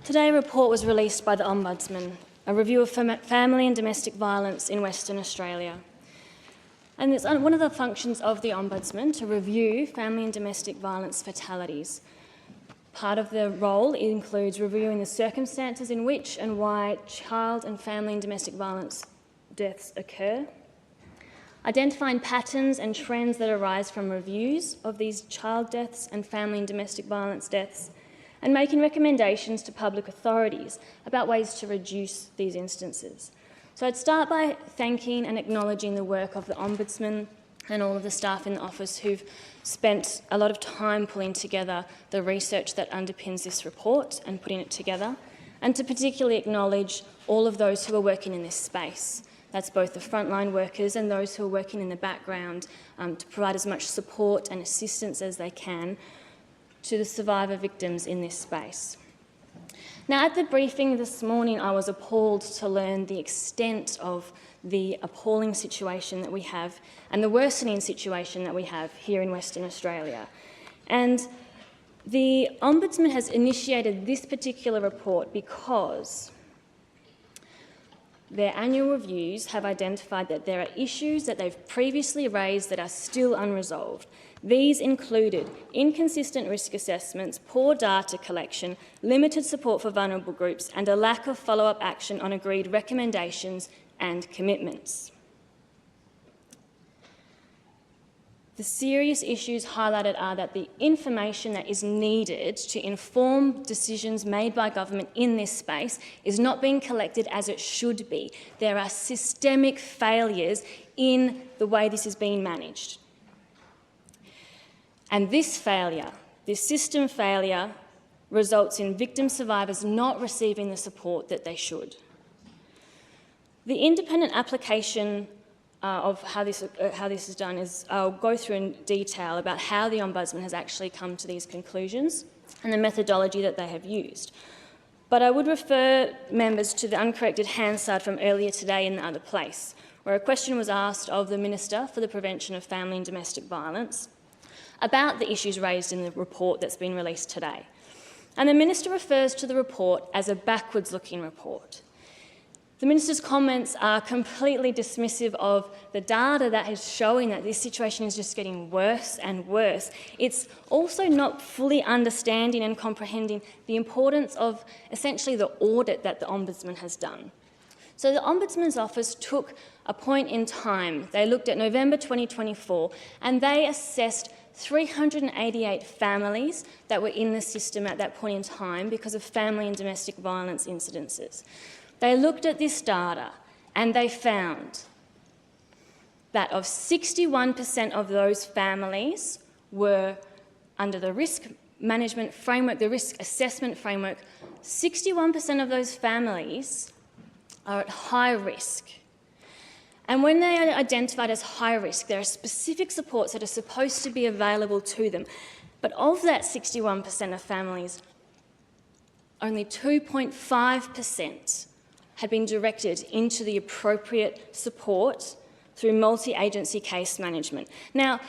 Today, a report was released by the Ombudsman, a review of family and domestic violence in Western Australia. And it's one of the functions of the Ombudsman to review family and domestic violence fatalities. Part of the role includes reviewing the circumstances in which and why child and family and domestic violence deaths occur, identifying patterns and trends that arise from reviews of these child deaths and family and domestic violence deaths, and making recommendations to public authorities about ways to reduce these instances. So I'd start by thanking and acknowledging the work of the Ombudsman and all of the staff in the office who've spent a lot of time pulling together the research that underpins this report and putting it together, and to particularly acknowledge all of those who are working in this space. That's both the frontline workers and those who are working in the background to provide as much support and assistance as they can to the survivor victims in this space. Now, at the briefing this morning, I was appalled to learn the extent of the appalling situation that we have and the worsening situation that we have here in Western Australia. And the Ombudsman has initiated this particular report because their annual reviews have identified that there are issues that they've previously raised that are still unresolved. These included inconsistent risk assessments, poor data collection, limited support for vulnerable groups, and a lack of follow-up action on agreed recommendations and commitments. The serious issues highlighted are that the information that is needed to inform decisions made by government in this space is not being collected as it should be. There are systemic failures in the way this is being managed. And this failure, this system failure, results in victim survivors not receiving the support that they should. The independent application of how this is done is, I'll go through in detail about how the Ombudsman has actually come to these conclusions and the methodology that they have used. But I would refer members to the uncorrected Hansard from earlier today in the other place, where a question was asked of the Minister for the Prevention of Family and Domestic Violence about the issues raised in the report that's been released today. And the Minister refers to the report as a backwards-looking report. The Minister's comments are completely dismissive of the data that is showing that this situation is just getting worse and worse. It's also not fully understanding and comprehending the importance of essentially the audit that the Ombudsman has done. So the Ombudsman's office took a point in time. They looked at November 2024 and they assessed 388 families that were in the system at that point in time because of family and domestic violence incidences. They looked at this data and they found that of 61% of those families were under the risk management framework, the risk assessment framework. 61% of those families are at high risk. And when they are identified as high risk, there are specific supports that are supposed to be available to them. But of that 61% of families, only 2.5% had been directed into the appropriate support through multi-agency case management. Now,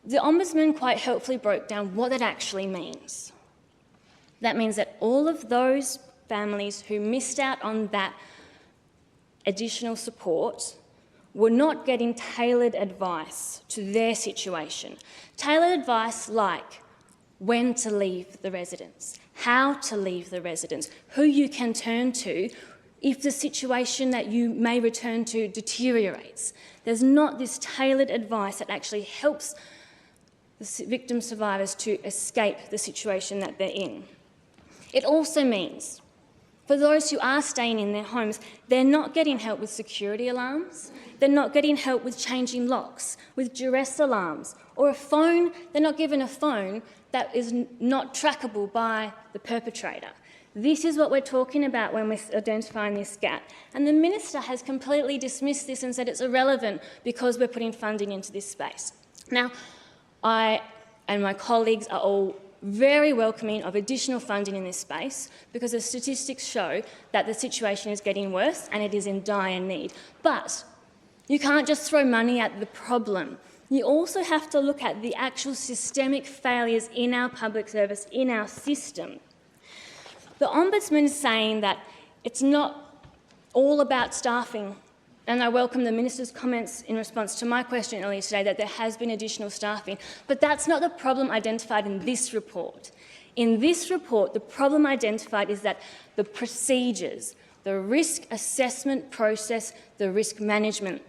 the Ombudsman quite helpfully broke down what that actually means. That means that all of those families who missed out on that additional support were not getting tailored advice to their situation. Tailored advice like when to leave the residence, how to leave the residence, who you can turn to if the situation that you may return to deteriorates. There's not this tailored advice that actually helps the victim survivors to escape the situation that they're in. It also means, for those who are staying in their homes, they're not getting help with security alarms, they're not getting help with changing locks, with duress alarms, or a phone. They're not given a phone that is not trackable by the perpetrator. This is what we're talking about when we're identifying this gap. And the Minister has completely dismissed this and said it's irrelevant because we're putting funding into this space. Now, I and my colleagues are all very welcoming of additional funding in this space because the statistics show that the situation is getting worse and it is in dire need. But you can't just throw money at the problem. You also have to look at the actual systemic failures in our public service, in our system. The Ombudsman is saying that it's not all about staffing, and I welcome the Minister's comments in response to my question earlier today that there has been additional staffing, but that's not the problem identified in this report. In this report, the problem identified is that the procedures, the risk assessment process, the risk management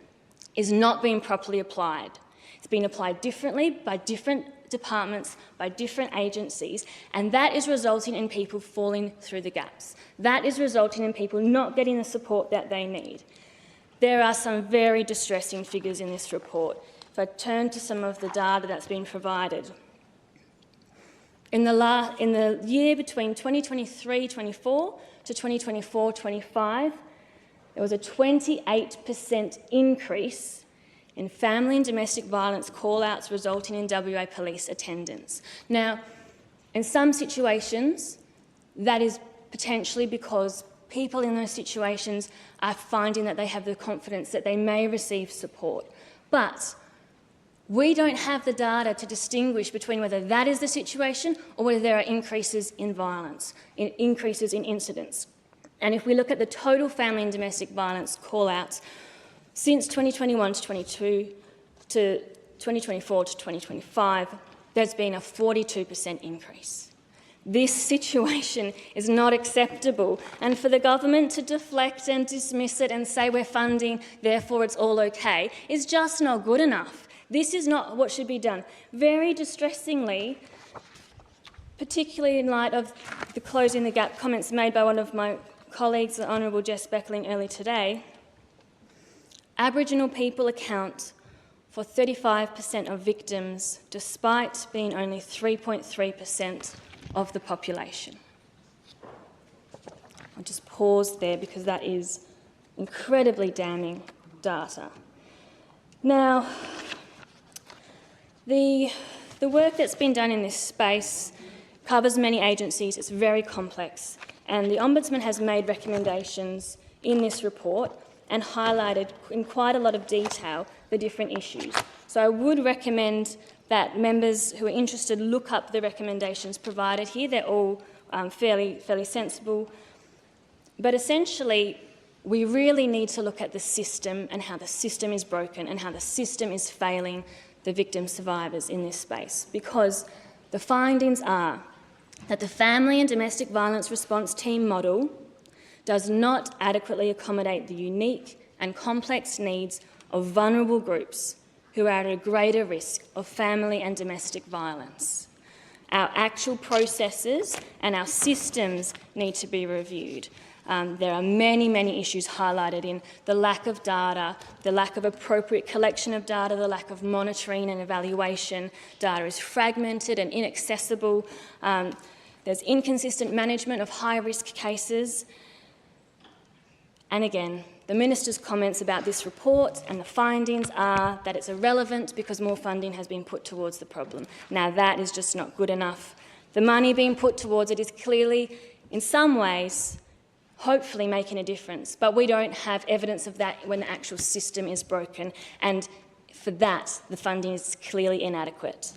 is not being properly applied. It's been applied differently by different departments, by different agencies, and that is resulting in people falling through the gaps. That is resulting in people not getting the support that they need. There are some very distressing figures in this report. If I turn to some of the data that's been provided. In the year between 2023-24 to 2024-25, there was a 28% increase in family and domestic violence call-outs resulting in WA police attendance. Now, in some situations, that is potentially because people in those situations are finding that they have the confidence that they may receive support. But we don't have the data to distinguish between whether that is the situation or whether there are increases in violence, increases in incidents. And if we look at the total family and domestic violence call-outs since 2021 to 2024 to 2025, there's been a 42% increase. This situation is not acceptable, and for the government to deflect and dismiss it and say we're funding, therefore it's all okay, is just not good enough. This is not what should be done. Very distressingly, particularly in light of the closing the gap comments made by one of my colleagues, the Honourable Jess Beckling, earlier today, Aboriginal people account for 35% of victims, despite being only 3.3% of the population. I'll just pause there because that is incredibly damning data. Now, the work that's been done in this space covers many agencies. It's very complex, and the Ombudsman has made recommendations in this report and highlighted in quite a lot of detail the different issues. So I would recommend that members who are interested look up the recommendations provided here. They're all fairly sensible. But essentially, we really need to look at the system and how the system is broken and how the system is failing the victim survivors in this space, because the findings are that the family and domestic violence response team model does not adequately accommodate the unique and complex needs of vulnerable groups who are at a greater risk of family and domestic violence. Our actual processes and our systems need to be reviewed. There are many issues highlighted in the lack of data, the lack of appropriate collection of data, the lack of monitoring and evaluation. Data is fragmented and inaccessible. There's inconsistent management of high-risk cases. And again, the Minister's comments about this report and the findings are that it's irrelevant because more funding has been put towards the problem. Now, that is just not good enough. The money being put towards it is clearly, in some ways, hopefully making a difference, but we don't have evidence of that when the actual system is broken, and for that, the funding is clearly inadequate.